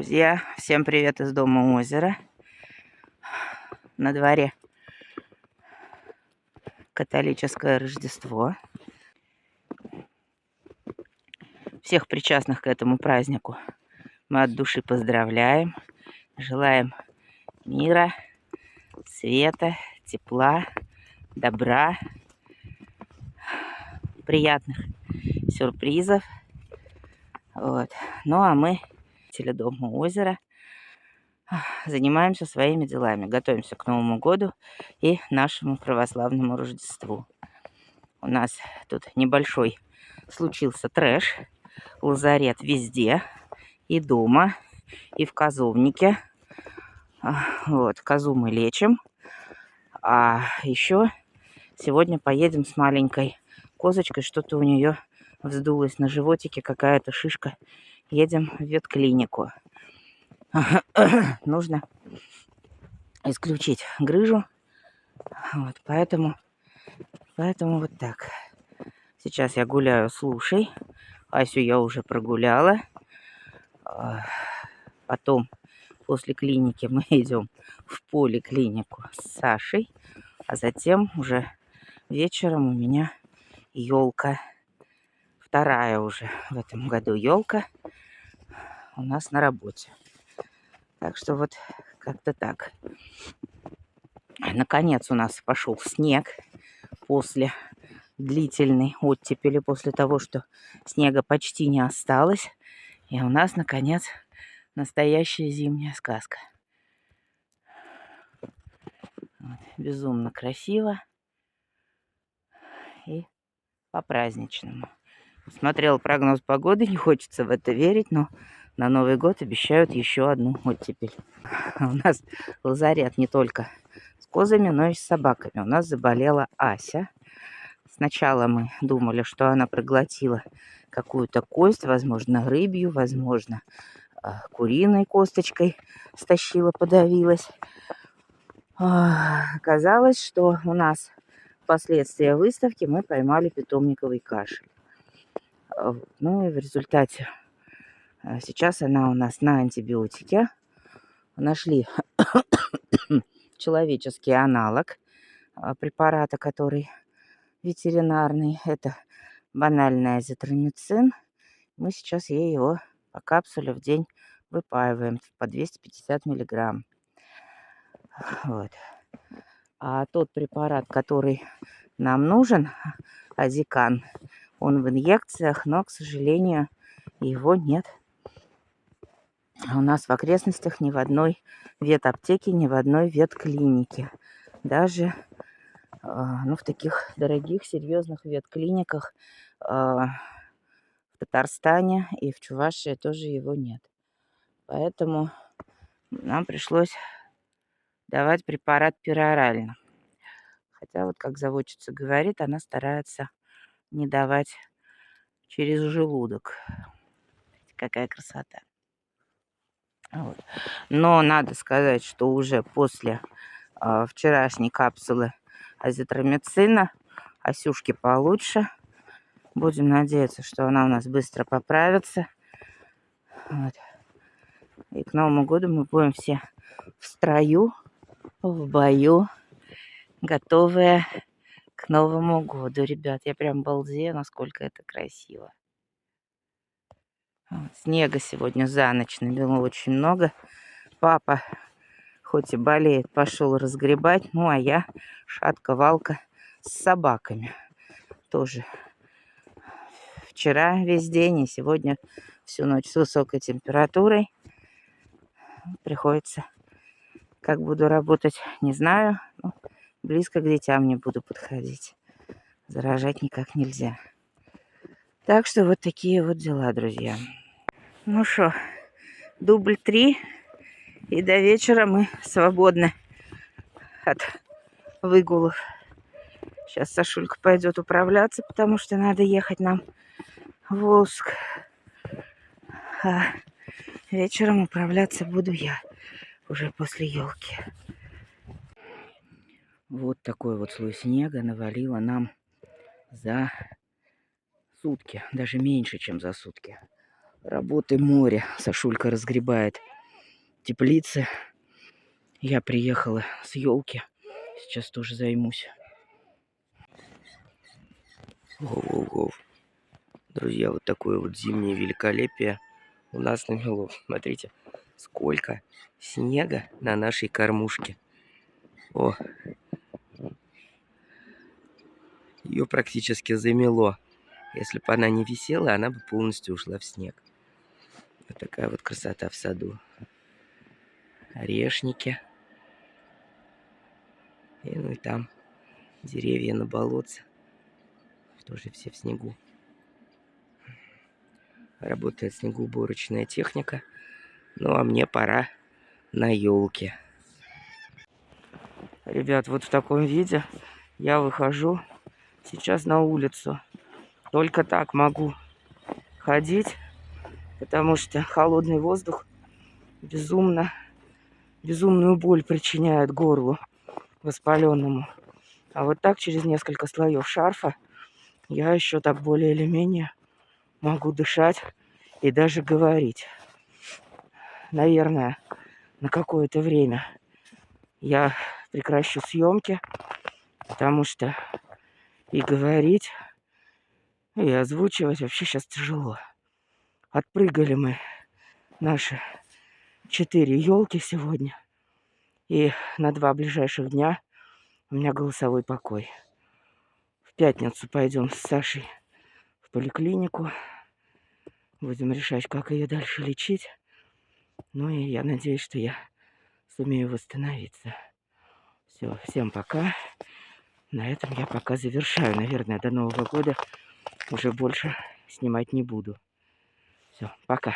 Друзья, всем привет из дома озера. На дворе католическое Рождество. Всех причастных к этому празднику мы от души поздравляем. Желаем мира, света, тепла, добра, приятных сюрпризов. Вот. Ну а мы, жители дома озера, занимаемся своими делами, готовимся к Новому году и нашему православному Рождеству. У нас тут небольшой случился трэш, лазарет везде, и дома, и в козовнике. Вот, козу мы лечим. А еще сегодня поедем с маленькой козочкой, что-то у нее вздулось на животике, какая-то шишка. Едем в ветклинику. Нужно исключить грыжу. Вот, поэтому вот так. Сейчас я гуляю с Лушей. Асю я уже прогуляла. Потом, после клиники, мы идем в поликлинику с Сашей. А затем уже вечером у меня елка. Вторая уже в этом году елка у нас на работе. Так что вот как-то так. Наконец у нас пошел снег после длительной оттепели, после того, что снега почти не осталось. И у нас, наконец, настоящая зимняя сказка. Вот, безумно красиво и по-праздничному. Смотрел прогноз погоды, не хочется в это верить, но на Новый год обещают еще одну оттепель. У нас лазарет не только с козами, но и с собаками. У нас заболела Ася. Сначала мы думали, что она проглотила какую-то кость, возможно, рыбью, возможно, куриной косточкой стащила, подавилась. Оказалось, что у нас впоследствии выставки мы поймали питомниковый кашель. Ну и в результате сейчас она у нас на антибиотике. Нашли человеческий аналог препарата, который ветеринарный. Это банальный азитромицин. Мы сейчас ей его по капсуле в день выпаиваем по 250 миллиграмм. Вот. А тот препарат, который нам нужен, азикан, он в инъекциях, но, к сожалению, его нет. У нас в окрестностях ни в одной ветаптеке, ни в одной ветклинике. Даже в таких дорогих, серьезных ветклиниках в Татарстане и в Чувашии тоже его нет. Поэтому нам пришлось давать препарат перорально. Хотя вот как заводчица говорит, она старается не давать через желудок. Какая красота. Вот. Но надо сказать, что уже после вчерашней капсулы азитромицина Асюшке получше. Будем надеяться, что она у нас быстро поправится. Вот. И к Новому году мы будем все в строю, в бою, готовые к Новому году. Ребят, я прям балдею, насколько это красиво. Вот. Снега сегодня за ночь набило очень много. Папа, хоть и болеет, пошел разгребать. Ну, а я шатка-валка с собаками. Тоже вчера весь день и сегодня всю ночь с высокой температурой. Приходится, как буду работать, не знаю. Ну, близко к детям не буду подходить. Заражать никак нельзя. Так что вот такие вот дела, друзья. Ну что, дубль 3. И до вечера мы свободны от выгулов. Сейчас Сашулька пойдет управляться, потому что надо ехать нам в Волжск. А вечером управляться буду я уже после елки. Вот такой вот слой снега навалило нам за сутки. Даже меньше, чем за сутки. Работы море. Сашулька разгребает теплицы. Я приехала с елки. Сейчас тоже займусь. Воу-воу-воу. Друзья, вот такое вот зимнее великолепие у нас намело. Смотрите, сколько снега на нашей кормушке. О, ее практически замело. Если бы она не висела, она бы полностью ушла в снег. Вот такая вот красота в саду. Орешники. И ну и там деревья на болотце. Тоже все в снегу. Работает снегоуборочная техника. Ну а мне пора на елке. Ребят, вот в таком виде я выхожу сейчас на улицу. Только так могу ходить, потому что холодный воздух безумную боль причиняет горлу воспаленному. А вот так через несколько слоев шарфа я еще так более или менее могу дышать и даже говорить. Наверное, на какое-то время я прекращу съемки, потому что и говорить, и озвучивать вообще сейчас тяжело. Отпрыгали мы наши 4 елки сегодня. И на 2 ближайших дня у меня голосовой покой. В пятницу пойдем с Сашей в поликлинику. Будем решать, как ее дальше лечить. Ну и я надеюсь, что я сумею восстановиться. Все, всем пока. На этом я пока завершаю. Наверное, до Нового года уже больше снимать не буду. Все, пока.